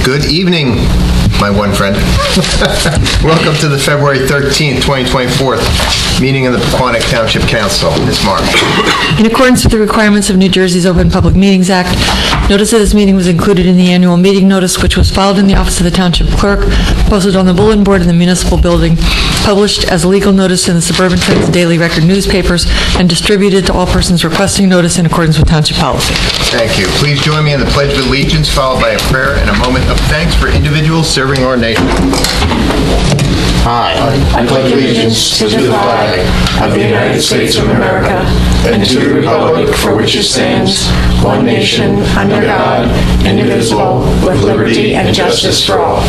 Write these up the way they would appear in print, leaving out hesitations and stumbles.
Good evening, my one friend. Welcome to the February 13th, 2024 meeting of the Pequannock Township Council. Ms. Mark. In accordance with the requirements of New Jersey's Open Public Meetings Act, notice of this meeting was included in the annual meeting notice, which was filed in the office of the Township Clerk, posted on the bulletin board in the municipal building, published as a legal notice in the Suburban Times Daily Record newspapers, and distributed to all persons requesting notice in accordance with Township policy. Thank you. Please join me in the Pledge of Allegiance, followed by a prayer and a moment of thanks for individuals serving our nation. I pledge allegiance to the flag of the United States of America and to the republic for which it stands, one nation, under God, indivisible, with liberty and justice for all.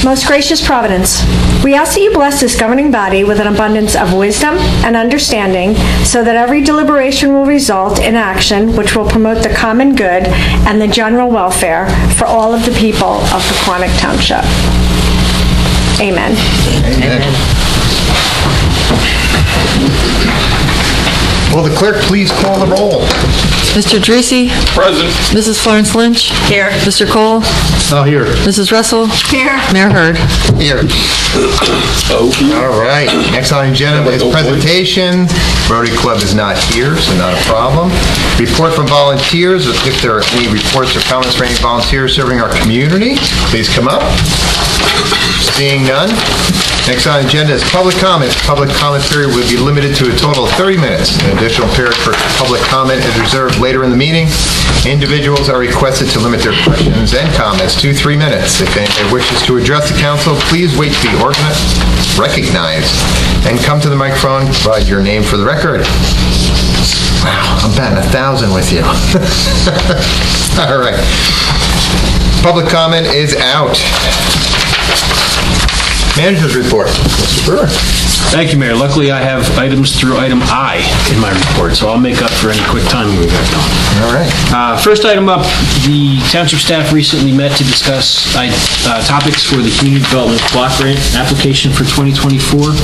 Most gracious Providence, we ask that you bless this governing body with an abundance of wisdom and understanding so that every deliberation will result in action which will promote the common good and the general welfare for all of the people of Pequannock Township. Amen. Amen. Will the clerk please call the roll? Mr. Dreese? Present. Mrs. Florence Lynch? Here. Mr. Cole? Now here. Mrs. Russell? Here. Mayor Hurd? Here. All right. Next on the agenda is presentation. Rotary Club is not here, so not a problem. Report from volunteers. If there are any reports or comments from any volunteers serving our community, please come up. Seeing none. Next on the agenda is public comments. Public comment period will be limited to a total of 30 minutes. An additional period for public comment is reserved later in the meeting. Individuals are requested to limit their questions and comments to 3 minutes. If anyone wishes to address the council, please wait to be recognized and come to the microphone. Provide your name for the record. Wow, I'm batting 1,000 with you. All right. Public comment is out. Manager's report. Mr. Brewer. Thank you, Mayor. Luckily, I have items through item I in my report, so I'll make up for any quick timing we got going. All right. First item up, the township staff recently met to discuss topics for the community development block grant application for 2024.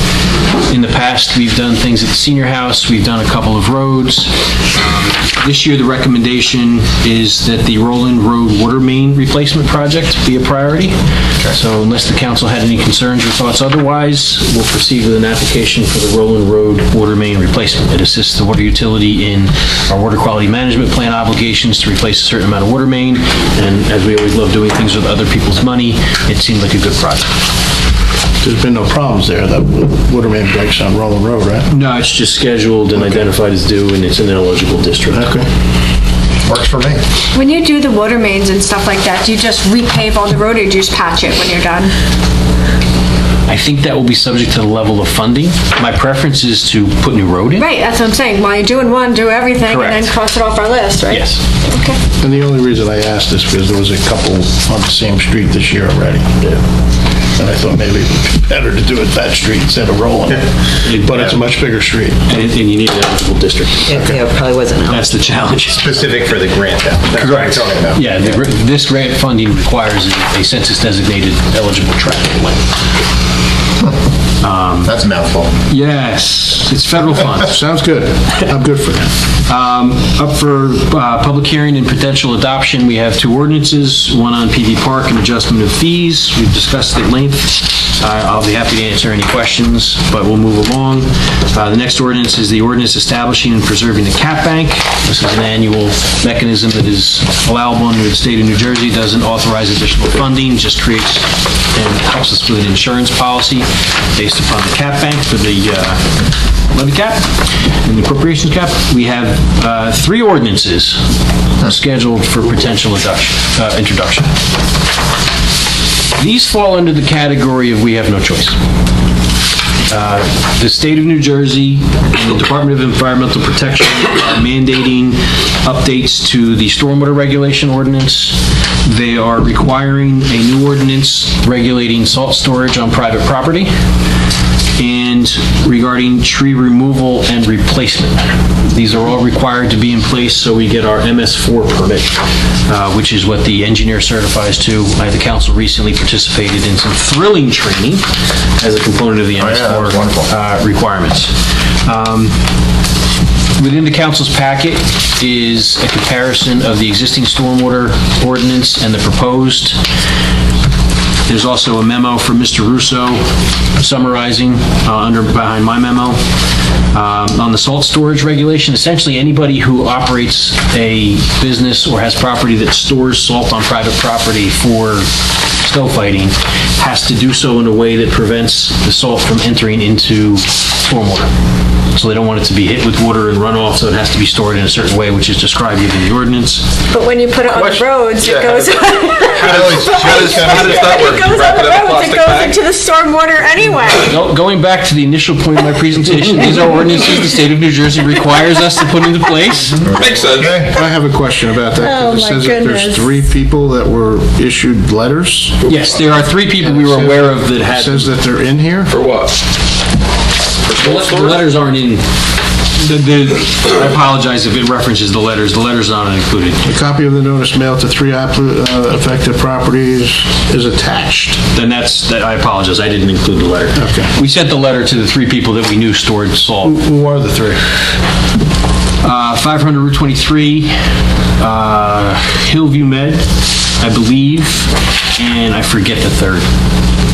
In the past, we've done things at the senior house. We've done a couple of roads. This year, the recommendation is that the Roland Road water main replacement project be a priority. Okay. So unless the council had any concerns or thoughts otherwise, we'll proceed with an application for the Roland Road water main replacement. It assists the water utility in our water quality management plan obligations to replace a certain amount of water main, and as we always love doing things with other people's money, it seemed like a good project. There's been no problems there. That water main breaks on Roland Road, right? No, it's just scheduled and identified as due, and it's an eligible district. Okay. Works for me. When you do the water mains and stuff like that, do you just repave all the road or do you just patch it when you're done? I think that will be subject to the level of funding. My preference is to put new road in. Right, that's what I'm saying. While you're doing one, do everything Correct. and then cross it off our list, right? Yes. Okay. And the only reason I asked this because there was a couple on the same street this year already. Yeah. And I thought maybe it would be better to do it that street instead of Roland. But it's a much bigger street. And you need an eligible district. Yeah, it probably wasn't. That's the challenge. Specific for the grant. That's what I'm talking about. Yeah, this grant funding requires a census-designated eligible tract of land. That's a mouthful. Yes, it's federal funds. Sounds good. I'm good for that. Up for public hearing and potential adoption, we have 2 ordinances, one on PV Park and adjustment of fees. We've discussed at length. I'll be happy to answer any questions, but we'll move along. The next ordinance is the ordinance establishing and preserving the cap bank. This is an annual mechanism that is allowable under the state of New Jersey. It doesn't authorize additional funding, just creates and helps us with an insurance policy based upon the cap bank for the levy cap and the appropriations cap. We have 3 ordinances scheduled for potential introduction. These fall under the category of we have no choice. The state of New Jersey and the Department of Environmental Protection are mandating updates to the stormwater regulation ordinance. They are requiring a new ordinance regulating salt storage on private property and regarding tree removal and replacement. These are all required to be in place so we get our MS4 permit, which is what the engineer certifies to. The council recently participated in some thrilling training as a component of the MS4 requirements. Within the council's packet is a comparison of the existing stormwater ordinance and the proposed. There's also a memo from Mr. Russo summarizing behind my memo. On the salt storage regulation, essentially anybody who operates a business or has property that stores salt on private property for snow fighting has to do so in a way that prevents the salt from entering into stormwater. So they don't want it to be hit with water and runoff, so it has to be stored in a certain way, which is described in the ordinance. But when you put it on the roads, it goes... How does that work? It goes on the roads, it goes into the stormwater anyway. Going back to the initial point of my presentation, these are ordinances the state of New Jersey requires us to put into place. Makes sense. I have a question about that. Oh, It my says that there's goodness. 3 people that were issued letters. Yes, there are 3 people we were aware of that It had... says that they're in here? For what? The letters aren't in... I apologize if it references the letters. The letters aren't included. A copy of the notice mailed to 3 affected properties is attached. Then I apologize. I didn't include the letter. Okay. We sent the letter to the 3 people that we knew stored salt. Who are the 3? 500 Route 23, Hillview Med, I believe, and I forget the third.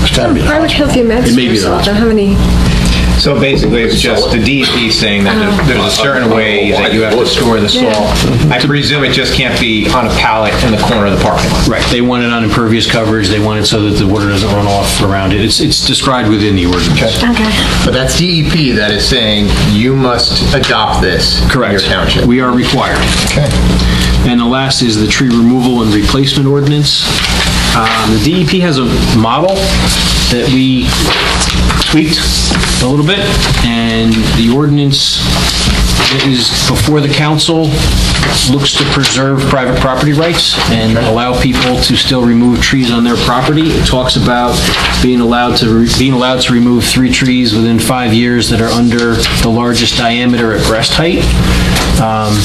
It's gotta be. Why would Hillview Med It may be store the salt? How many? So basically, it's just the DEP saying that there's a certain way that you have to store the salt. I presume it just can't be on a pallet in the corner of the parking lot. Right, they want it on impervious coverage, they want it so that the water doesn't run off around it. It's described within the ordinance. Okay. But that's DEP that is saying you must adopt this in Correct. your township. We are required. Okay. And the last is the tree removal and replacement ordinance. The DEP has a model that we tweaked a little bit, and the ordinance that is before the council looks to preserve private property rights and allow people to still remove trees on their property. It talks about being allowed to remove 3 trees within 5 years that are under the largest diameter at breast height.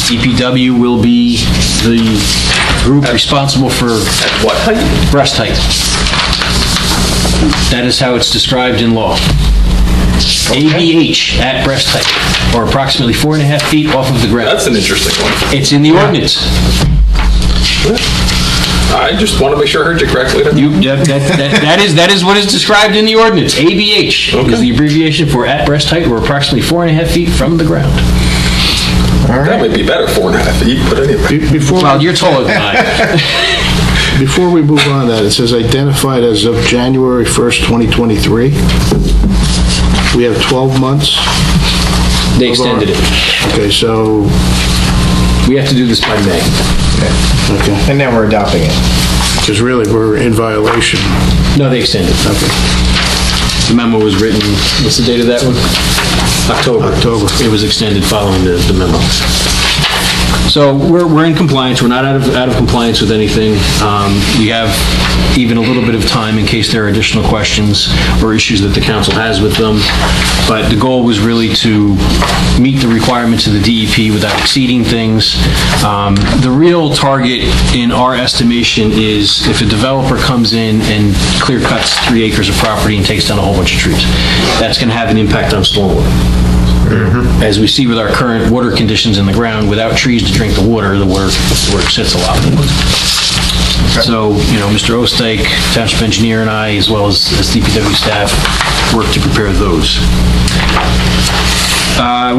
DPW will be the group responsible for What height? breast height. That is how it's described in law. ABH at breast height, or approximately 4.5 feet off of the ground. That's an interesting one. It's in the ordinance. I just want to make sure I heard you correctly. That is what is described in the ordinance. ABH is the abbreviation for at breast height, or approximately 4.5 feet from the ground. That might be better, 4.5 feet, but anyway. Well, you're taller than I. Before we move on that, it says identified as of January 1st, 2023. We have 12 months. They extended it. Okay, so, We have to do this by May. okay, And then we're adopting it. because really, we're in violation. No, they extended. Okay. The memo was written, what's the date of that one? October. October. It was extended following the memo. So we're in compliance, we're not out of compliance with anything. We have even a little bit of time in case there are additional questions or issues that the council has with them. But the goal was really to meet the requirements of the DEP without exceeding things. The real target in our estimation is if a developer comes in and clear cuts 3 acres of property and takes down a whole bunch of trees. That's going to have an impact on stormwater. As we see with our current water conditions in the ground, without trees to drink the water sits a lot more. So, Mr. Osteich, Township Engineer, and I, as well as DPW staff, work to prepare those.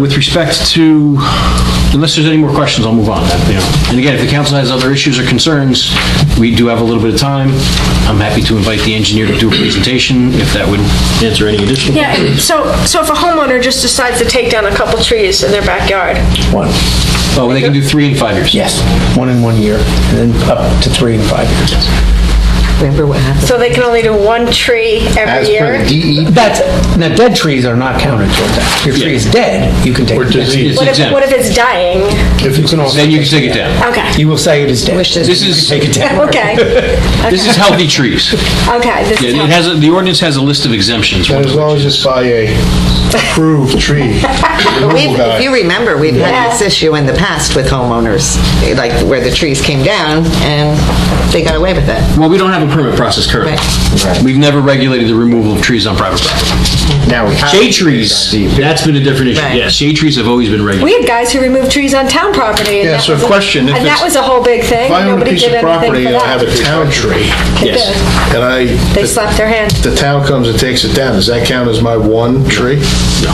With respect to, unless there's any more questions, I'll move on. And again, if the council has other issues or concerns, we do have a little bit of time. I'm happy to invite the engineer to do a presentation, if that would answer any additional questions. Yeah, so if a homeowner just decides to take down a couple trees in their backyard, One. Oh, they can do 3 in 5 years. Yes, 1 in 1 year, and then up to 3 in 5 years. Remember what happened? so they can only do 1 tree As every per year? the DEP, Now, dead trees are not counted toward that. If your tree is dead, you can take it down. It's What exempt. if it's dying? You can also Then you can take it down. Okay, You will say it is dead. Wish This is, Take it down. okay, This is healthy trees. Okay, this is Yeah, it has, the ordinance has a list of exemptions. And as long as it's by a approved tree removal If you guy. remember, we've had Yeah. this issue in the past with homeowners, like where the trees came down and they got away with it. Well, we don't have a permit process currently. Right. We've never regulated the removal of trees on private property. Now, we have Shade trees, that's been a different issue. Right. Yes, shade trees have always been We regulated. had guys who removed trees on town property. and Yeah, that so was a- question, if And that it's- was a whole big thing. If I own a Nobody piece did of anything property for and I have that. a town tree, It Yes. did. and They slapped their hand. the town comes and takes it down, does that count as my one tree? No.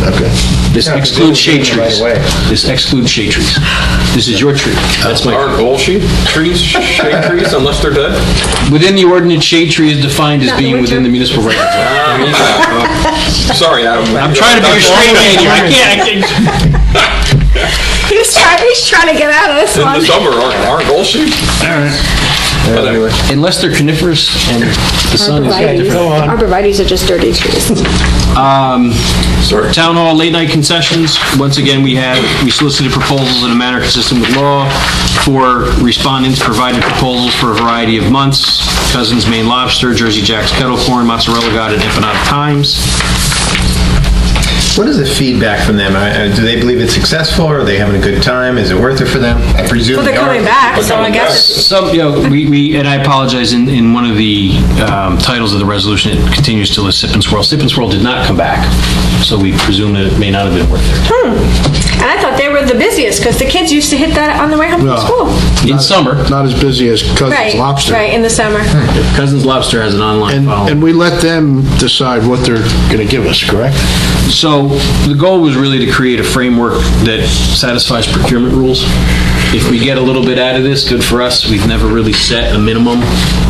Okay. This excludes shade trees. Right away. This excludes shade trees. This is your tree. That's my. Aren't all shade trees unless they're dead? Within the ordinance, shade tree is defined as Not in being winter. within the municipal right of way. Sorry, Adam. I'm trying to be a straight man here. I can't. He's trying to get out of this In one. the summer, aren't all shade? Anyway. Unless they're coniferous and the sun is different. Arborvitae's are just dirty trees. Sorry. Town hall late night concessions, once again, we solicited proposals in a manner consistent with law. 4 respondents provided proposals for a variety of months: Cousins Maine Lobster, Jersey Jack's Kettle Corn, Mozzarella God, and Empanada Times. What is the feedback from them? Do they believe it's successful, or are they having a good time? Is it worth it for them? I presume Well, they're they are. coming back, so I guess it's... Some, and I apologize, in one of the titles of the resolution, it continues to list Sip and Swirl. Sip and Swirl did not come back, so we presume that it may not have been worth their time. And I thought they were the busiest, because the kids used to hit that on the way home from No. school. In summer, Not as busy as Cousins Right, Lobster. right, in the summer. Cousins Lobster has an online following. And we let them decide what they're going to give us, correct? So the goal was really to create a framework that satisfies procurement rules. If we get a little bit out of this, good for us. We've never really set a minimum.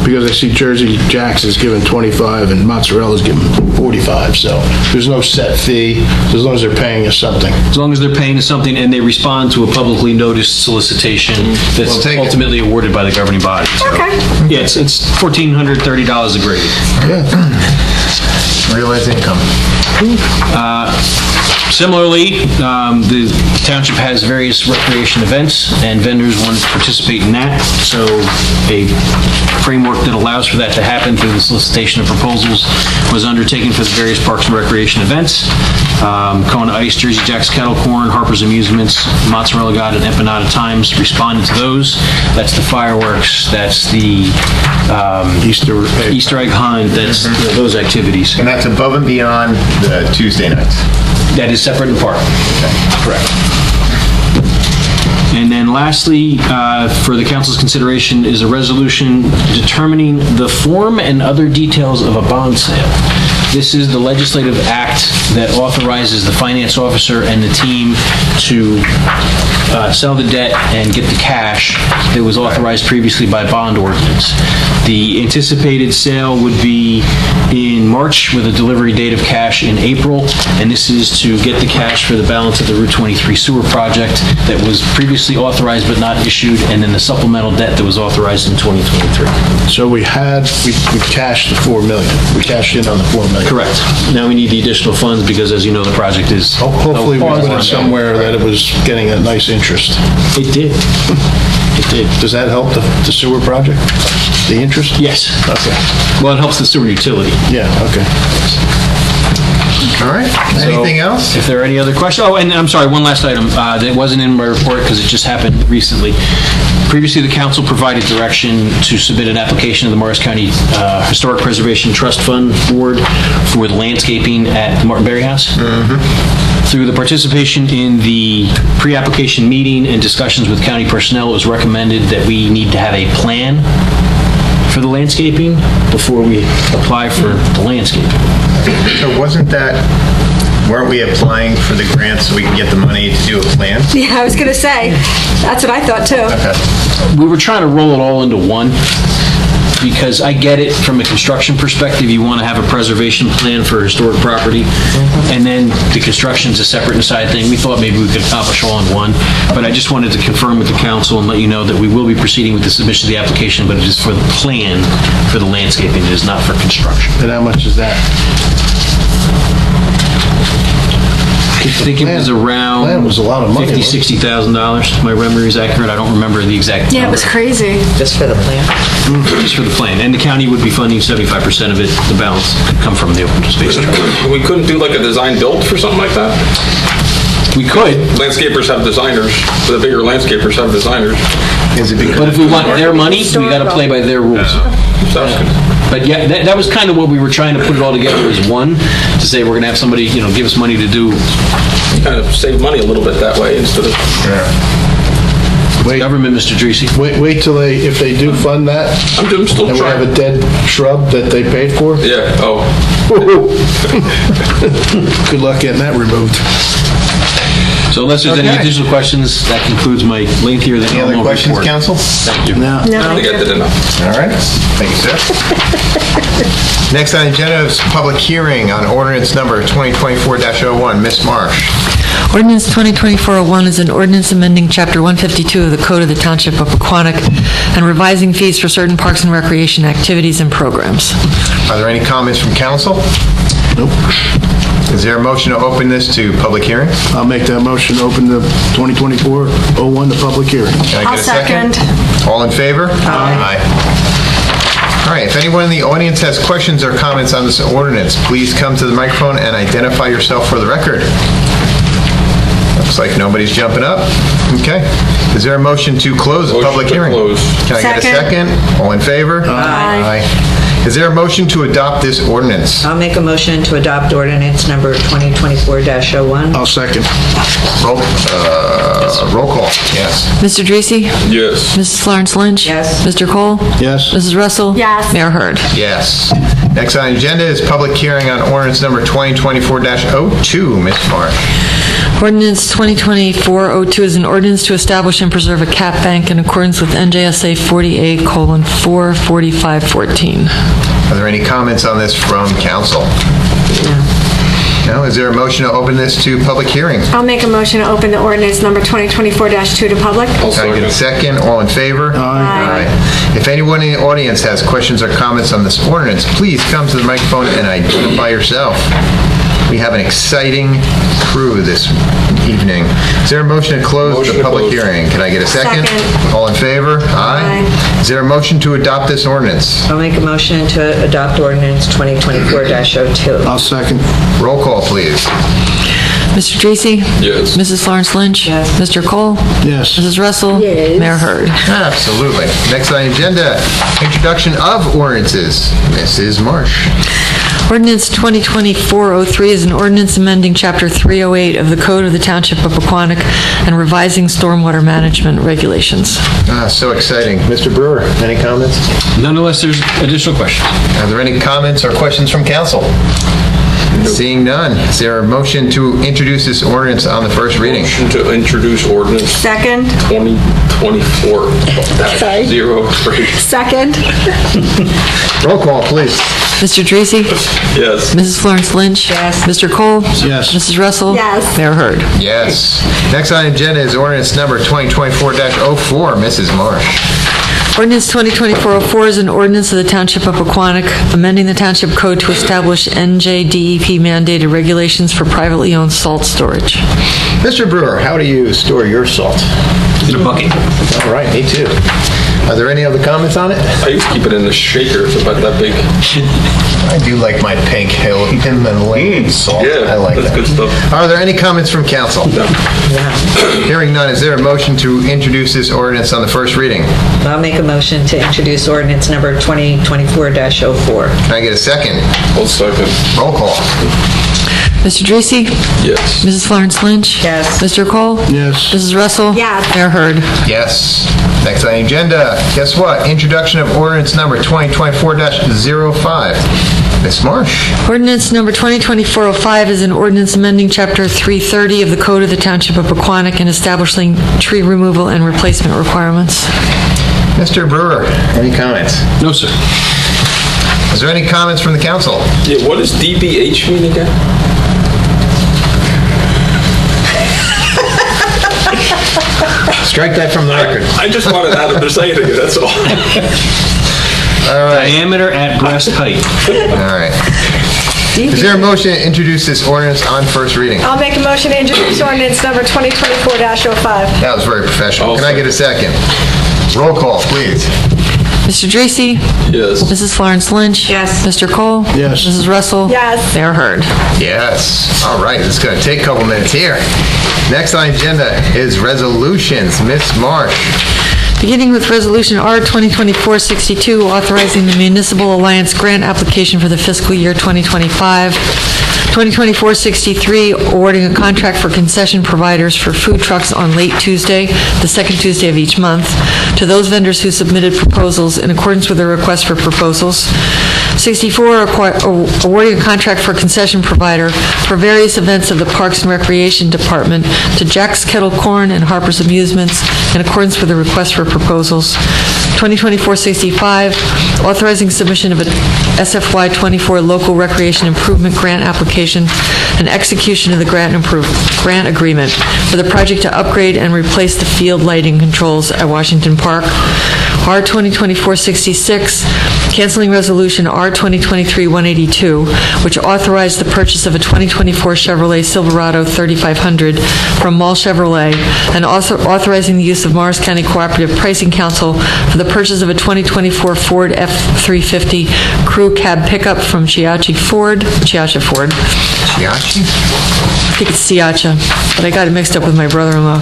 Because I see Jersey Jack's is given 25 and Mozzarella's given 45, so there's no set fee, as long as they're paying us something. As long as they're paying us something and they respond to a publicly noticed solicitation We'll that's take it. ultimately awarded by the governing body. So, Okay. yeah, it's $1,430 a grade. Realized income. Similarly, the township has various recreation events, and vendors want to participate in that. So a framework that allows for that to happen through the solicitation of proposals was undertaken for the various parks and recreation events. Kona Ice, Jersey Jack's Kettle Corn, Harper's Amusements, Mozzarella God, and Empanada Times responded to those. That's the fireworks, that's the Easter egg hunt, that's those activities. And that's above and beyond the Tuesday nights. That is separate and apart. Correct. And then lastly, for the council's consideration is a resolution determining the form and other details of a bond sale. This is the legislative act that authorizes the finance officer and the team to sell the debt and get the cash that was authorized previously by bond ordinance. The anticipated sale would be in March with a delivery date of cash in April, and this is to get the cash for the balance of the Route 23 sewer project that was previously authorized but not issued, and then the supplemental debt that was authorized in 2023. So we cashed the 4 million. We cashed in on the 4 million. Correct. Now we need the additional funds because, as you know, the project is... Hopefully we put it somewhere that it was getting a nice interest. It did. It did. Does that help the sewer project? The interest? Yes. Okay. Well, it helps the sewer utility. Yeah, okay. All right. Anything else? If there are any other questions, oh, and I'm sorry, one last item that wasn't in my report because it just happened recently. Previously, the council provided direction to submit an application to the Morris County Historic Preservation Trust Fund Board for the landscaping at the Martin Berry House. Through the participation in the pre-application meeting and discussions with county personnel, it was recommended that we need to have a plan for the landscaping before we apply for the landscaping. So weren't we applying for the grant so we can get the money to do a plan? Yeah, I was going to say, that's what I thought too. Okay. We were trying to roll it all into one, because I get it from a construction perspective, you want to have a preservation plan for historic property, and then the construction's a separate and side thing. We thought maybe we could accomplish all in one, but I just wanted to confirm with the council and let you know that we will be proceeding with the submission of the application, but it is for the plan for the landscaping, it is not for construction. And how much is that? think it was around Plan was a lot of money, $50,000, $60,000. If my memory is accurate. I don't remember the exact Yeah, it number. was crazy. Just for the plan. Just for the plan. And the county would be funding 75% of it. The balance could come from the open space trust. We couldn't do like a design build for something like that? We could, Landscapers have designers, the bigger landscapers have designers. Is it because? but if we want their money, we got to play by their rules. So that's good. But yeah, that was kind of what we were trying to put it all together as one, to say we're going to have somebody, give us money to do Kind of save money a little bit that way instead of, government, Mr. Dreesy. Wait till if they do fund that, I'm still and we have a trying. dead shrub that they paid for, Yeah, oh, good luck getting that removed. So unless there's any Okay. additional questions, that concludes my lengthier than Any other normal questions, report. council? Thank you. Now, I think I did enough. All right, thank you, sir. Next on the agenda is public hearing on ordinance number 2024-01. Ms. Marsh. Ordinance 2024-01 is an ordinance amending Chapter 152 of the Code of the Township of Pequannock and revising fees for certain parks and recreation activities and programs. Are there any comments from council? nope. Is there a motion to open this to public hearing? I'll make that motion to open the 2024-01 to public hearing. Can I I'll get a second? second. All in favor? Aye. All right, if anyone in the audience has questions or comments on this ordinance, please come to the microphone and identify yourself for the record. Looks like nobody's jumping up. Okay. Is there a motion to close the Motion public to hearing? close. Can I get a Second. second? All in favor? Aye. Is there a motion to adopt this ordinance? I'll make a motion to adopt ordinance number 2024-01. I'll second. Roll call, yes. Mr. Dreesy? Yes. Mrs. Florence Lynch? Yes. Mr. Cole? Yes. Mrs. Russell? Yes. Mayor Hurd? Yes. Next on the agenda is public hearing on ordinance number 2024-02. Ms. Marsh. Ordinance 2024-02 is an ordinance to establish and preserve a cap bank in accordance with NJSA 40A:44514. Are there any comments on this from council? No? Is there a motion to open this to public hearing? I'll make a motion to open the ordinance number 2024-2 to public. I'll Can I get a second. second? All in favor? Aye. If anyone in the audience has questions or comments on this ordinance, please come to the microphone and identify yourself. We have an exciting crew this evening. Is there a motion to close Motion the to public close. hearing? Can I get a second? Second. All in favor? Aye. Is there a motion to adopt this ordinance? I'll make a motion to adopt ordinance 2024-02. I'll second. Roll call, please. Mr. Dreesy? Yes. Mrs. Florence Lynch? Yes. Mr. Cole? Yes. Mrs. Russell? Yes. Mayor Hurd? Absolutely. Next on the agenda, introduction of ordinances. Mrs. Marsh. Ordinance 2024-03 is an ordinance amending Chapter 308 of the Code of the Township of Pequannock and revising stormwater management regulations. So exciting. Mr. Brewer, any comments? None unless there's additional questions. Are there any comments or questions from council? Seeing none, is there a motion to introduce this ordinance on the first reading? Motion to introduce ordinance Second. 2024-03. Second. Roll call, please. Mr. Dreesy? Yes. Mrs. Florence Lynch? Yes. Mr. Cole? Yes. Mrs. Russell? Yes. Mayor Hurd? Yes. Next on the agenda is ordinance number 2024-04. Mrs. Marsh. Ordinance 2024-04 is an ordinance of the Township of Pequannock amending the Township Code to establish NJDEP mandated regulations for privately owned salt storage. Mr. Brewer, how do you store your salt? In a bucket. All right, me too. Are there any other comments on it? I used to keep it in the shaker. It's about that big. I do like my pink Him and Lane salt. Yeah, I like that's that. good stuff. Are there any comments from council? Hearing none, is there a motion to introduce this ordinance on the first reading? I'll make a motion to introduce ordinance number 2024-04. Can I get a second? I'll second. Roll call. Mr. Dreesy? Yes. Mrs. Florence Lynch? Yes. Mr. Cole? Yes. Mrs. Russell? Yes. Mayor Hurd? Yes. Next on the agenda, guess what? Introduction of ordinance number 2024-05. Ms. Marsh. Ordinance number 2024-05 is an ordinance amending Chapter 330 of the Code of the Township of Pequannock and establishing tree removal and replacement requirements. Mr. Brewer, any comments? No, sir. Is there any comments from the council? Yeah, what does DBH mean again? Strike that from the record. I just wanted Adam to say it again, that's all. All right. Diameter at breast height. All right. Is there a motion to introduce this ordinance on first reading? I'll make a motion to introduce ordinance number 2024-05. That was very professional. Can I get a second? Roll call, please. Mr. Dracy? Yes. Mrs. Florence Lynch? Yes. Mr. Cole? Yes. Mrs. Russell? Yes. Mayor Hurd. Yes. All right, it's going to take a couple minutes here. Next on the agenda is resolutions. Miss Marsh. Beginning with Resolution R 2024-62, authorizing the Municipal Alliance grant application for the fiscal year 2025. 2024-63, awarding a contract for concession providers for food trucks on late Tuesday, the second Tuesday of each month, to those vendors who submitted proposals in accordance with their request for proposals. 64, awarding a contract for concession provider for various events of the Parks and Recreation Department to Jack's Kettle Corn and Harper's Amusements in accordance with the request for proposals. 2024-65, authorizing submission of a SFY 24 local recreation improvement grant application and execution of the grant agreement for the project to upgrade and replace the field lighting controls at Washington Park. R 2024-66, canceling resolution R 2023-182, which authorized the purchase of a 2024 Chevrolet Silverado 3500 from Mall Chevrolet, and also authorizing the use of Morris County Cooperative Pricing Council for the purchase of a 2024 Ford F-350 crew cab pickup from Chiachi Ford. Chiachi? I think it's Siacha, but I got it mixed up with my brother-in-law.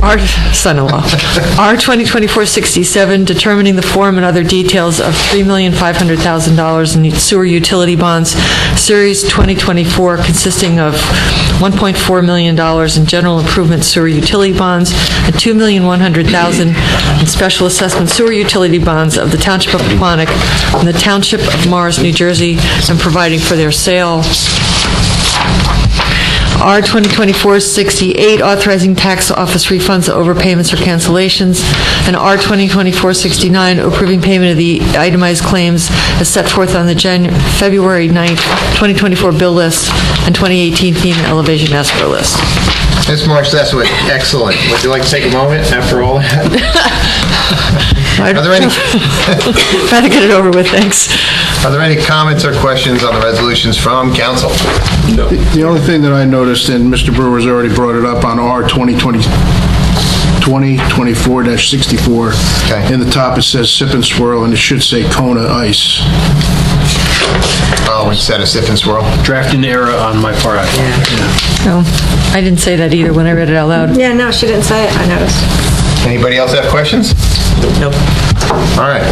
Our son-in-law. R 2024-67, determining the form and other details of $3,500,000 in sewer utility bonds, Series 2024, consisting of $1.4 million in general improvement sewer utility bonds and $2,100,000 in special assessment sewer utility bonds of the Township of Pequannock and the Township of Morris, New Jersey, and providing for their sale. R 2024-68, authorizing tax office refunds, overpayments, or cancellations, and R 2024-69, approving payment of the itemized claims as set forth on the February 9th, 2024 bill list and 2018 FEMA elevation escrow list. Ms. Marsh, that's excellent. Would you like to take a moment after all that? Are there any? Try to get it over with, thanks. Are there any comments or questions on the resolutions from council? No. The only thing that I noticed, and Mr. Brewer's already brought it up on R 2024-64. Okay. In the top, it says Sip and Swirl, and it should say Kona Ice. Oh, instead of Sip and Swirl? Drafting error on my part. No, I didn't say that either when I read it out loud. Yeah, no, she didn't say it, I noticed. Anybody else have questions? Nope. All right.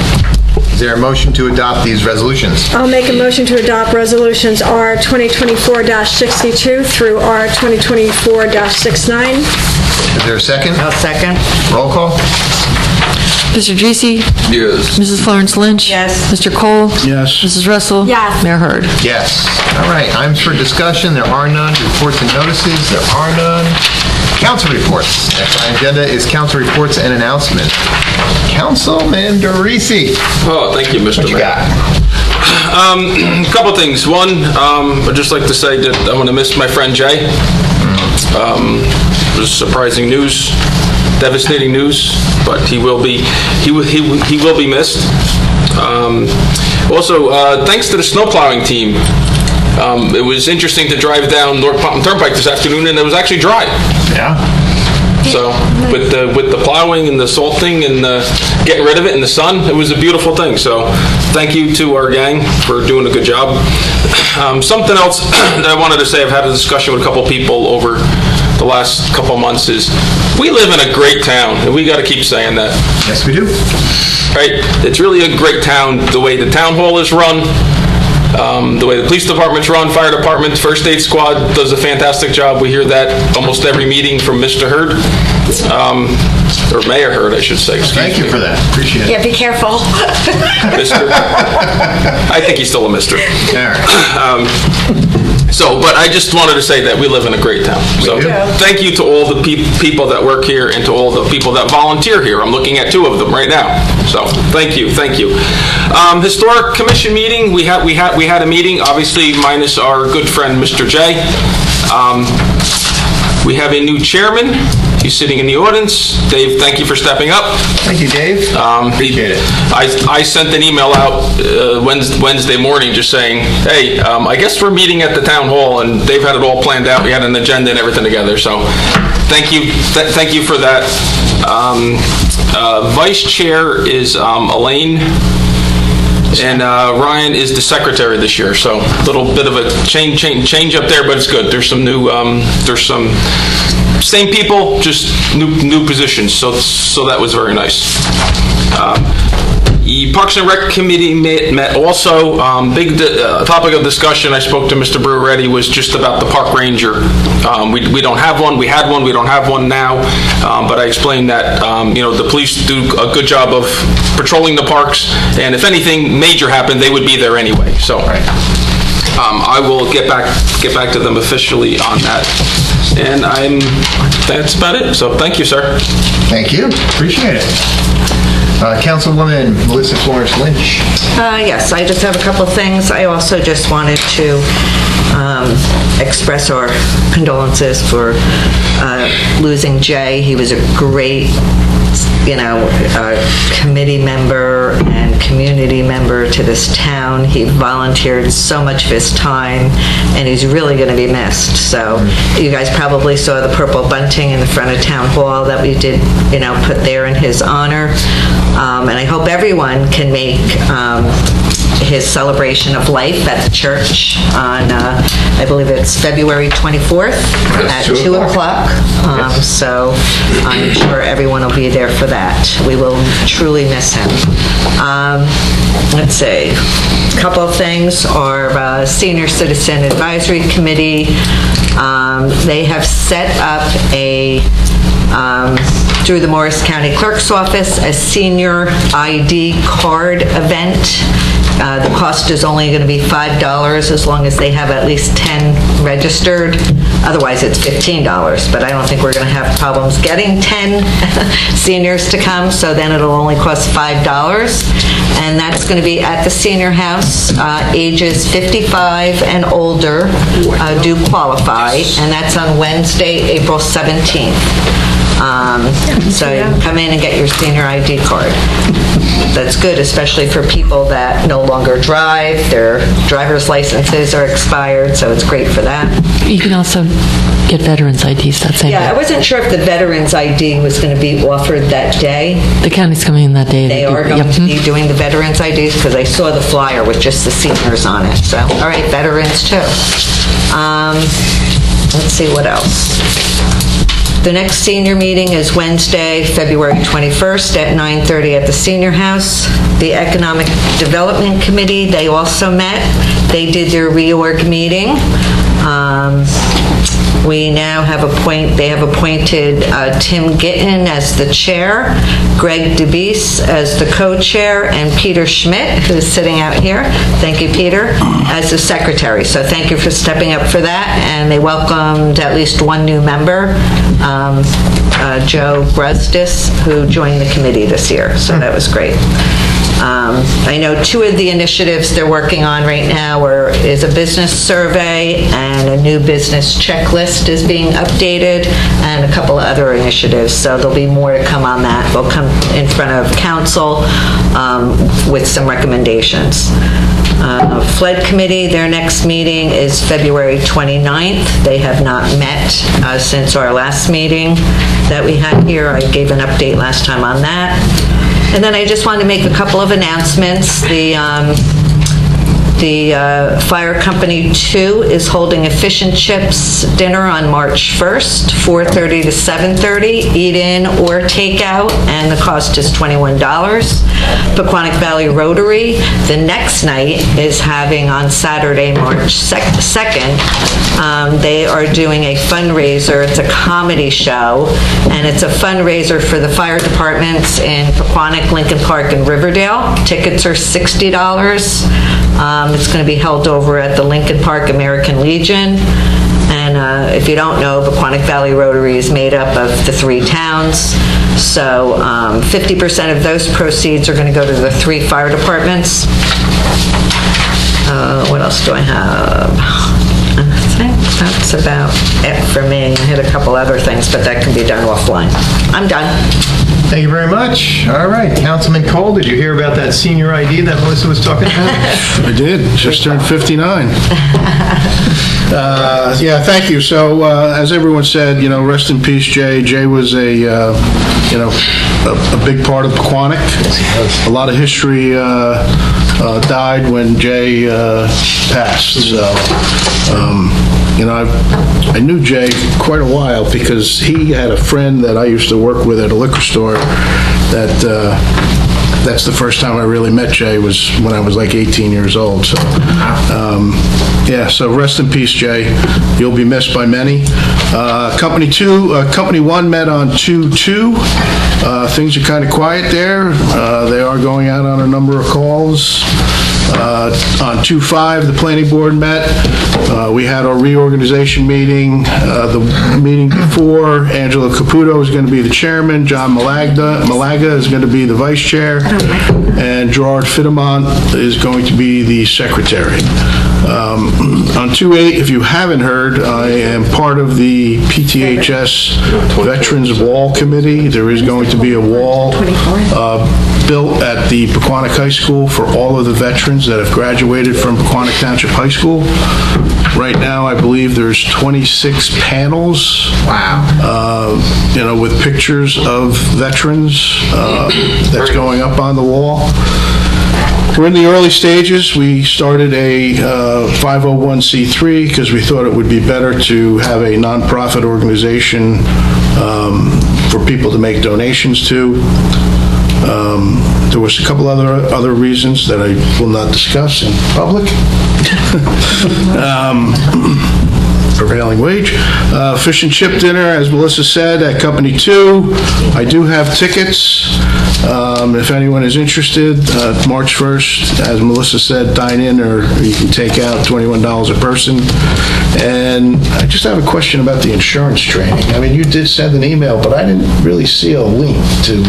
Is there a motion to adopt these resolutions? I'll make a motion to adopt resolutions R 2024-62 through R 2024-69. Is there a second? I'll second. Roll call? Mr. Dracy? Yes. Mrs. Florence Lynch? Yes. Mr. Cole? Yes. Mrs. Russell? Yes. Mayor Hurd. Yes. All right, items for discussion, there are none. Reports and notices, there are none. Council reports. Next on the agenda is council reports and announcements. Councilman DeRisi. Oh, thank you, Mr. What you Mayor. got? A couple things. One, I'd just like to say that I'm going to miss my friend Jay. It was surprising news, devastating news, but he will be missed. Also, thanks to the snow plowing team. It was interesting to drive down North Pompton Turnpike this afternoon, and it was actually dry. Yeah. So with the plowing and the salting and getting rid of it in the sun, it was a beautiful thing. So thank you to our gang for doing a good job. Something else that I wanted to say, I've had a discussion with a couple people over the last couple months, is we live in a great town, and we got to keep saying that. Yes, we do. Right? It's really a great town, the way the town hall is run. The way the police department's run, fire department, first aid squad does a fantastic job. We hear that almost every meeting from Mr. Hurd, or Mayor Hurd, I should say. Thank you for that. Appreciate it. Yeah, be careful. Mr. I think he's still a Mr. All right. But I just wanted to say that we live in a great town. So do. thank you to all the people that work here and to all the people that volunteer here. I'm looking at two of them right now. So thank you. Historic Commission meeting. We had a meeting, obviously minus our good friend Mr. J. We have a new chairman. He's sitting in the audience. Dave, thank you for stepping up. Thank you, Dave. Appreciate it. I sent an email out Wednesday morning just saying, hey, I guess we're meeting at the town hall, and Dave had it all planned out. We had an agenda and everything together, so thank you. Thank you for that. Vice Chair is Elaine, and Ryan is the secretary this year, so a little bit of a change up there, but it's good. There's some new, same people, just new positions, so that was very nice. The Parks and Rec Committee met also. Big topic of discussion, I spoke to Mr. Brewer already, was just about the park ranger. We don't have one. We had one. We don't have one now. But I explained that the police do a good job of patrolling the parks, and if anything major happened, they would be there anyway. So I will get back to them officially on that. And that's about it. So thank you, sir. Thank you. Appreciate it. Councilwoman Melissa Florence Lynch. Yes, I just have a couple of things. I also just wanted to express our condolences for losing Jay. He was a great, committee member and community member to this town. He volunteered so much of his time, and he's really going to be missed. So you guys probably saw the purple bunting in the front of Town Hall that we did, put there in his honor. And I hope everyone can make his celebration of life at the church on, I believe it's February 24th at 2 o'clock. So I'm sure everyone will be there for that. We will truly miss him. Let's see. A couple of things. Our Senior Citizen Advisory Committee, they have set up through the Morris County Clerk's Office, a senior ID card event. The cost is only going to be $5 as long as they have at least 10 registered. Otherwise, it's $15, but I don't think we're going to have problems getting 10 seniors to come, so then it'll only cost $5. And that's going to be at the senior house. Ages 55 and older do qualify, and that's on Wednesday, April 17th. So you can come in and get your senior ID card. That's good, especially for people that no longer drive. Their driver's licenses are expired, so it's great for that. You can also get veterans IDs that same day. Yeah, I wasn't sure if the veterans ID was going to be offered that day. The county's coming in that day. They are going to be doing the veterans IDs because I saw the flyer with just the seniors on it. So, all right, veterans too. Let's see what else. The next senior meeting is Wednesday, February 21st at 9:30 at the Senior House. The Economic Development Committee, they also met. They did their reorg meeting. We now have appointed Tim Gittin as the chair, Greg DeBeese as the co-chair, and Peter Schmidt, who's sitting out here, thank you, Peter, as the secretary. So thank you for stepping up for that. And they welcomed at least one new member, Joe Brusdis, who joined the committee this year. So that was great. I know two of the initiatives they're working on right now is a business survey and a new business checklist is being updated, and a couple of other initiatives. So there'll be more to come on that. They'll come in front of council with some recommendations. Flood Committee, their next meeting is February 29th. They have not met since our last meeting that we had here. I gave an update last time on that. And then I just wanted to make a couple of announcements. The Fire Company 2 is holding a fish and chips dinner on March 1st, 4:30 to 7:30, eat-in or takeout, and the cost is $21. Pequannock Valley Rotary, the next night, is having on Saturday, March 2nd, they are doing a fundraiser. It's a comedy show, and it's a fundraiser for the fire departments in Pequannock, Lincoln Park, and Riverdale. Tickets are $60. It's going to be held over at the Lincoln Park American Legion. And if you don't know, Pequannock Valley Rotary is made up of the 3 towns. So 50% of those proceeds are going to go to the 3 fire departments. What else do I have? That's about it for me. I had a couple other things, but that can be done offline. I'm done. Thank you very much. All right, Councilman Cole, did you hear about that senior ID that Melissa was talking about? I did, just turned 59. Yeah, thank you. So, as everyone said, rest in peace, Jay. Jay was a big part of Pequannock. A lot of history died when Jay passed. So, I knew Jay quite a while because he had a friend that I used to work with at a liquor store that's the first time I really met Jay was when I was like 18 years old. So, so rest in peace, Jay. You'll be missed by many. Company 1 met on 2/2. Things are kind of quiet there. They are going out on a number of calls. On 2/5, the planning board met. We had our reorganization meeting. The meeting before, Angela Caputo is going to be the chairman, John Malaga is going to be the vice chair, and Gerard Fittlemont is going to be the secretary. On 2/8, if you haven't heard, I am part of the PTHS Veterans Wall Committee. There is going to be a wall built at the Pequannock High School for all of the veterans that have graduated from Pequannock Township High School. Right now, I believe there's 26 panels. Wow. With pictures of veterans that's going up on the wall. We're in the early stages. We started a 501c3 because we thought it would be better to have a nonprofit organization for people to make donations to. There was a couple other reasons that I will not discuss in public. Prevailing wage. Fish and chip dinner, as Melissa said, at Company 2. I do have tickets. If anyone is interested, March 1st, as Melissa said, dine in or you can take out $21 a person. And I just have a question about the insurance training. I mean, you did send an email, but I didn't really see a link to...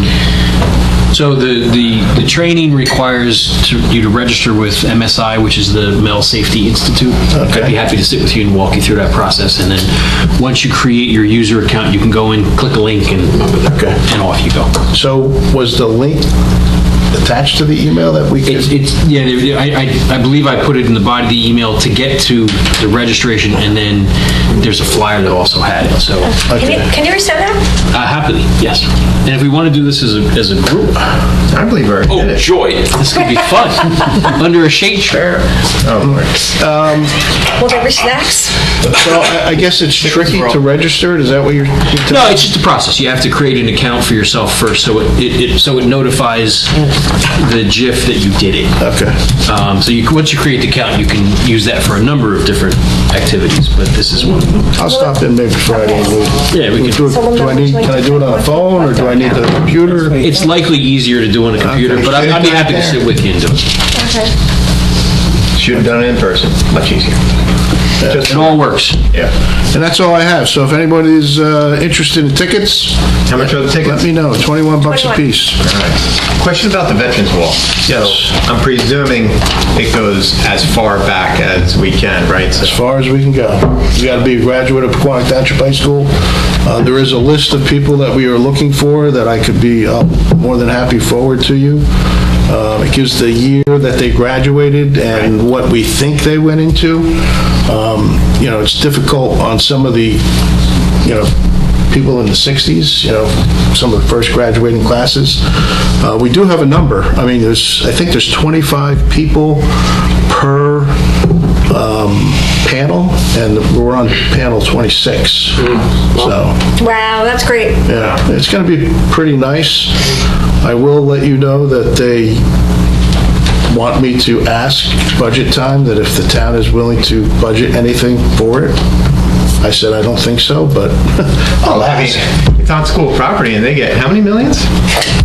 So the training requires you to register with MSI, which is the Male Safety Institute. Okay. I'd be happy to sit with you and walk you through that process. And then once you create your user account, you can go in, click a link, and off you go. So was the link attached to the email that we could... I believe I put it in the body of the email to get to the registration, and then there's a flyer that also had it, so... Can you resend that? Happily, yes. And if we want to do this as a group... I believe we're Oh, joy. This could be fun. Under a shade tree. Oh, Lord. Will there be snacks? So I guess it's tricky to register? Is that what you're telling me? No, it's just a process. You have to create an account for yourself first, so it notifies the GIF that you did it. Okay. So once you create the account, you can use that for a number of different activities, but this is one of them. I'll stop in maybe Friday. Yeah, we can do it. Can I do it on a phone, or do I need the computer? It's likely easier to do on a computer, but I'd be happy to sit with you and do it. Okay. Should have done it in person, much easier. It all works. Yeah. And that's all I have. So if anybody is interested in tickets, How much are the tickets? let me know. $21 a piece. All right. Question about the Veterans Wall. Yes. So I'm presuming it goes as far back as we can, right? As far as we can go. You got to be a graduate of Pequannock Township High School. There is a list of people that we are looking for that I could be more than happy to forward to you. It gives the year that they graduated and what we think they went into. It's difficult on some of the, people in the 60s, some of the first graduating classes. We do have a number. I mean, I think there's 25 people per panel, and we're on panel 26. So, Wow, that's great. yeah, it's going to be pretty nice. I will let you know that they want me to ask budget time, that if the town is willing to budget anything for it. I said I don't think so, but I'll ask. It's on school property, and they get how many millions?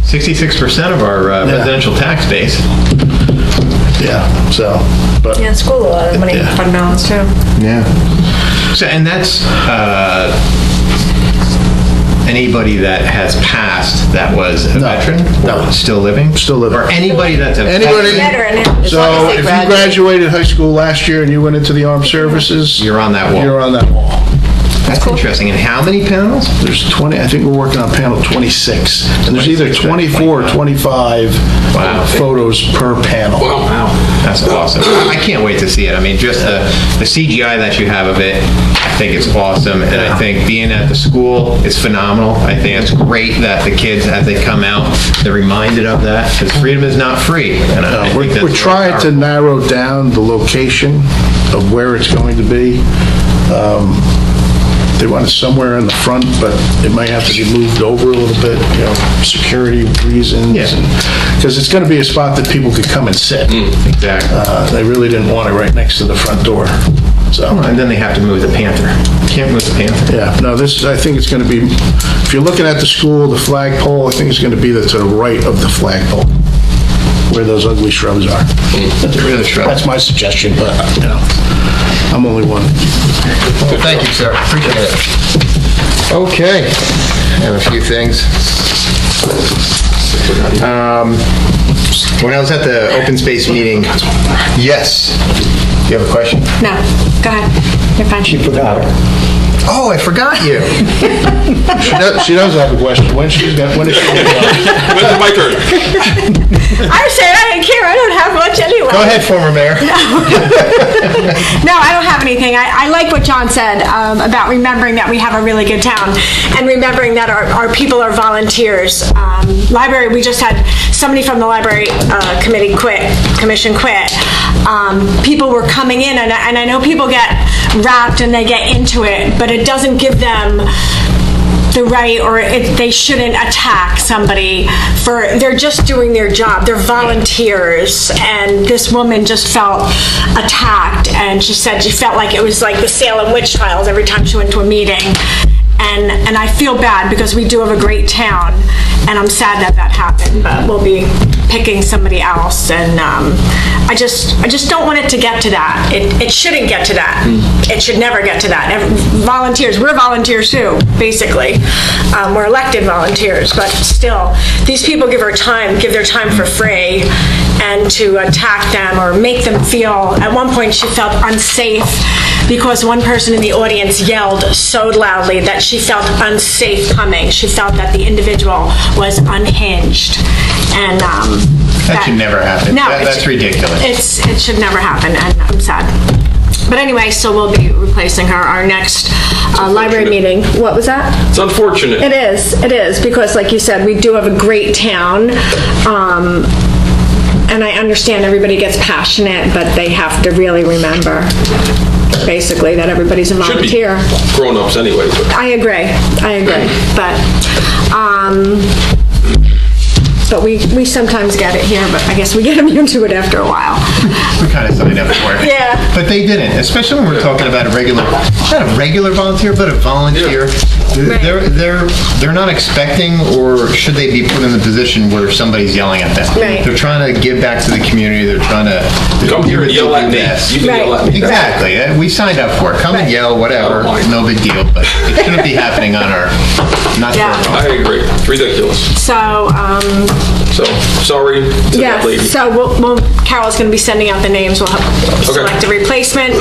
66% of our residential tax base. Yeah, so, but... Yeah, school, a lot of money, Yeah. fund balance too. Yeah. So, and that's, anybody that has passed that was a veteran? No. Still living? Still living. Or anybody that's a Anybody, Veteran. so if you graduated high school last year and you went into the armed services, You're on that wall. you're on that wall. That's interesting. And how many panels? There's 20, I think we're working on panel 26, and there's either 24 or 25 Wow. photos per panel. Wow, that's awesome. I can't wait to see it. I mean, just the CGI that you have of it, I think it's awesome. And I think being at the school is phenomenal. I think it's great that the kids, as they come out, they're reminded of that, because freedom is not free. And I think that's We're very trying to powerful. narrow down the location of where it's going to be. They want it somewhere in the front, but it might have to be moved over a little bit, security reasons. Yeah. Because it's going to be a spot that people could come and sit. Exactly. They really didn't want it right next to the front door. So, And then they have to move the Panther. Can't move the Panther. yeah, no, I think it's going to be, if you're looking at the school, the flagpole, I think it's going to be to the right of the flagpole, where those ugly shrubs are. Get rid of the shrub. That's my suggestion, but, I'm only one. Well, thank you, sir. Appreciate it. Okay, I have a few things. When I was at the open space meeting, yes. You have a question? No, go ahead. You're fine. She forgot her. Oh, I forgot you. She does have a question. When is she going to When is it my turn? I was saying, I didn't care. I don't have much anyway. Go ahead, former mayor. No, I don't have anything. I like what John said about remembering that we have a really good town and remembering that our people are volunteers. Library, we just had somebody from the library commission quit. People were coming in, and I know people get wrapped and they get into it, but it doesn't give them the right, or they shouldn't attack somebody they're just doing their job. They're volunteers, and this woman just felt attacked, and she said she felt like it was like the Salem witch trials every time she went to a meeting. And I feel bad because we do have a great town, and I'm sad that happened, but we'll be picking somebody else, and I just don't want it to get to that. It shouldn't get to that. It should never get to that. Volunteers, we're volunteers too, basically. We're elected volunteers, but still, these people give their time for free, and to attack them or make them feel, at one point she felt unsafe because one person in the audience yelled so loudly that she felt unsafe coming. She felt that the individual was unhinged. And That should never happen. No, That's ridiculous. It should never happen, and I'm sad. But anyway, so we'll be replacing her. Our next library meeting. What was that? It's unfortunate. It is, because like you said, we do have a great town. And I understand everybody gets passionate, but they have to really remember, basically, that everybody's a volunteer. Should be grown-ups anyway. But. I agree. But we sometimes get it here, but I guess we get immune to it after a while. We kind of signed up for it. Yeah. But they didn't, especially when we're talking about not a regular volunteer, but a volunteer. Right. They're not expecting, or should they be put in the position where somebody's yelling at them? Right. They're trying to give back to the community. They're trying to Come here and yell at me. Yes. You can yell at me. Exactly. We signed up for it. Come and yell, whatever. I don't mind. No big deal. But it shouldn't be happening on our. Not Yeah. I agree. It's ridiculous. So, So, sorry to that lady. yes, so Carol's going to be sending out the names. We'll select a replacement,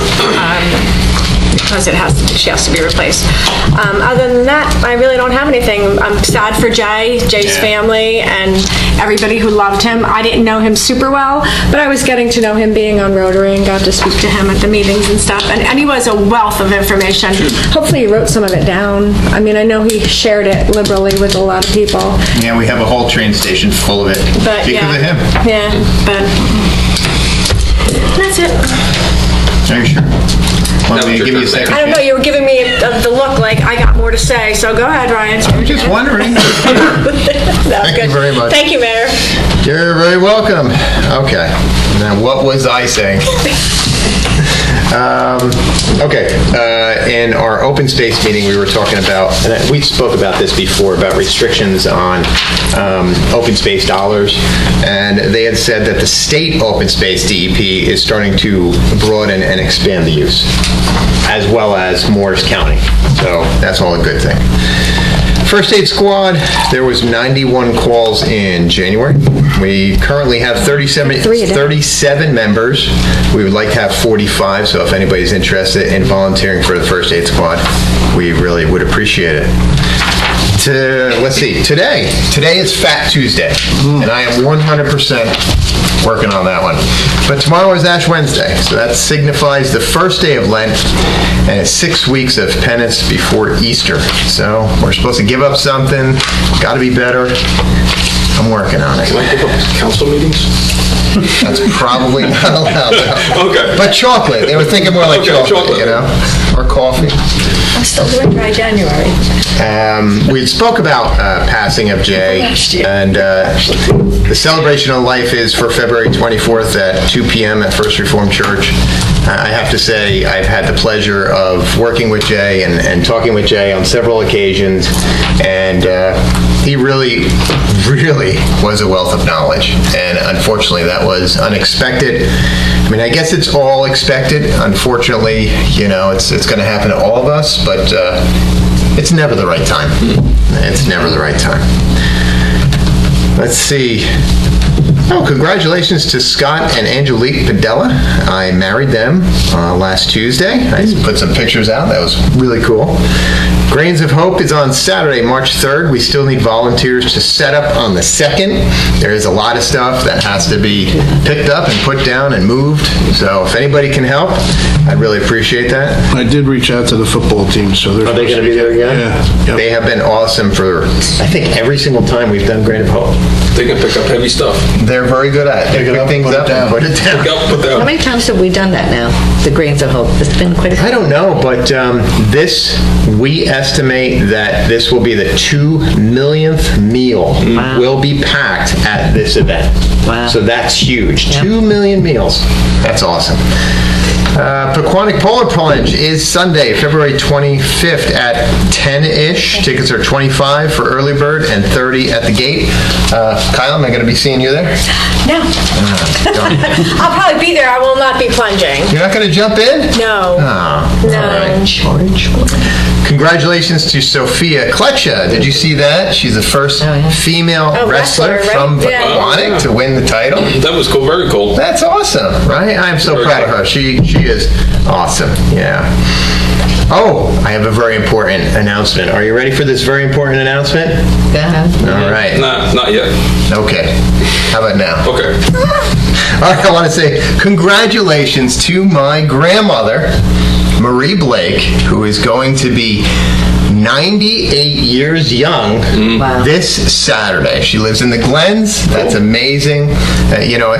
because she has to be replaced. Other than that, I really don't have anything. I'm sad for Jay's Yeah. family, and everybody who loved him. I didn't know him super well, but I was getting to know him being on Rotary and got to speak to him at the meetings and stuff. And he was a wealth of information. Hopefully he wrote some of it down. I mean, I know he shared it liberally with a lot of people. Yeah, we have a whole train station full of it. But because of him. Yeah, but that's it. Are you sure? Want me to give you a second? I don't know, you were giving me the look like I got more to say, so go ahead, Ryan. I'm just wondering. Thank you very much. Thank you, Mayor. You're very welcome. Okay. Now, what was I saying? In our open space meeting, we were talking about, and we spoke about this before, about restrictions on open space dollars, and they had said that the state open space DEP is starting to broaden and expand the use, as well as Morris County. So that's all a good thing. First Aid Squad, there was 91 calls in January. We currently have 37 members. We would like to have 45, so if anybody's interested in volunteering for the First Aid Squad, we really would appreciate it. Let's see, today is Fat Tuesday, and I am 100% working on that one. But tomorrow is Ash Wednesday, so that signifies the first day of Lent, and it's 6 weeks of penance before Easter. So we're supposed to give up something, got to be better. I'm working on it. Can I give up council meetings? That's probably not allowed. No. Okay. But chocolate, they were thinking more like Okay, chocolate. you know, or coffee. I'm still doing dry January. We spoke about passing of Jay, and the celebration of life is for February 24th at 2 p.m. at First Reformed Church. I have to say, I've had the pleasure of working with Jay and talking with Jay on several occasions, and he really was a wealth of knowledge, and unfortunately that was unexpected. I mean, I guess it's all expected. Unfortunately, you know, it's going to happen to all of us, but it's never the right time. It's never the right time. Let's see. Oh, congratulations to Scott and Angelique Padella. I married them last Tuesday. I put some pictures out. That was really cool. Grains of Hope is on Saturday, March 3rd. We still need volunteers to set up on the 2nd. There is a lot of stuff that has to be picked up and put down and moved. So if anybody can help, I'd really appreciate that. I did reach out to the football team, so they're... Are they going to be there again? Yeah. Yep. They have been awesome for, I think, every single time we've done Grain of Hope. They can pick up heavy stuff. They're very good at it. They pick things up and put it down. Pick up, put How down. many times have we done that now? The Grains of Hope? It's been quite a few. I don't know, but we estimate that this will be the 2 millionth meal will be packed at this event. Wow. So that's huge. Yep. 2 million meals. That's awesome. Pequannock Polar Plunge is Sunday, February 25th at 10-ish. Tickets are $25 for early bird and $30 at the gate. Kyle, am I going to be seeing you there? No. I'll probably be there. I will not be plunging. You're not going to jump in? No. Oh, No. all right. Congratulations to Sophia Kletcha. Did you see that? She's the first female wrestler wrestler, right? from Yeah. Pequannock to win the title. That was cool, very cool. That's awesome, right? I'm so Very proud of cool. her. She is awesome. Yeah. Oh, I have a very important announcement. Are you ready for this very important announcement? Yeah. All right. Nah, not yet. Okay. How about now? Okay. All right, I want to say congratulations to my grandmother, Marie Blake, who is going to be 98 years young Wow. this Saturday. She lives in the Glens. That's amazing. You know,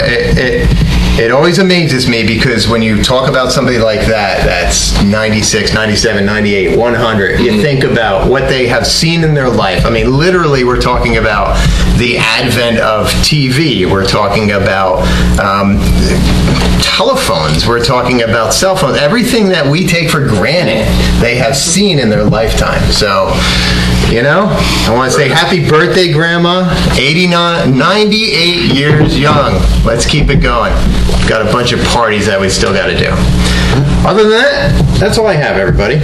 it always amazes me because when you talk about somebody like that, that's 96, 97, 98, 100, you think about what they have seen in their life. I mean, literally, we're talking about the advent of TV. We're talking about telephones. We're talking about cell phones. Everything that we take for granted, they have seen in their lifetime. So, you know, I want to say happy birthday, Grandma. 98 years young. Let's keep it going. Got a bunch of parties that we still got to do. Other than that, that's all I have, everybody.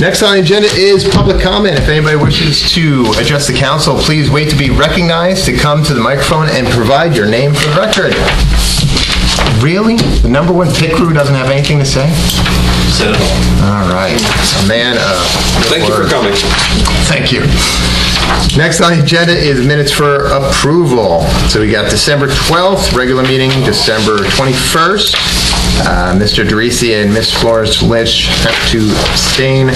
Next on the agenda is public comment. If anybody wishes to address the council, please wait to be recognized to come to the microphone and provide your name for the record. Really? The number one pit crew doesn't have anything to say? Said it all. All right. A man of Thank you for words. coming. Thank you. Next on the agenda is minutes for approval. So we got December 12th, regular meeting, December 21st. Mr. Derisi and Ms. Flores Lynch have to abstain.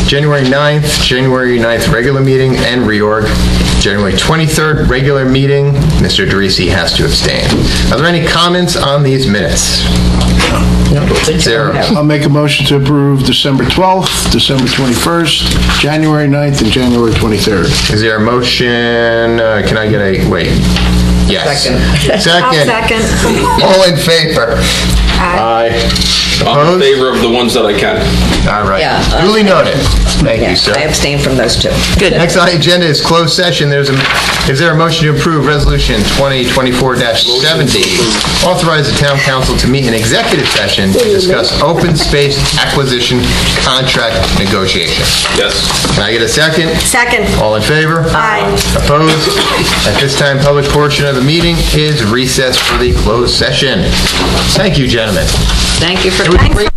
January 9th, regular meeting and reorg. January 23rd, regular meeting. Mr. Derisi has to abstain. Are there any comments on these minutes? Zero. I'll make a motion to approve December 12th, December 21st, January 9th, and January 23rd. Is there a motion? Can I get a, wait. Yes. Second. Second. I'll second. All in favor? Aye. I'm in favor of the ones that I can. All right. Yeah. Duly noted. Thank you, sir. I abstain from those two. Good. Next on the agenda is closed session. Is there a motion to approve Resolution 2024-70? Authorize the town council to meet in executive session to discuss open space acquisition contract negotiation. Yes. Can I get a second? Second. All in favor? Aye. Opposed? At this time, public portion of the meeting is recessed for the closed session. Thank you, gentlemen. Thank you for It was great.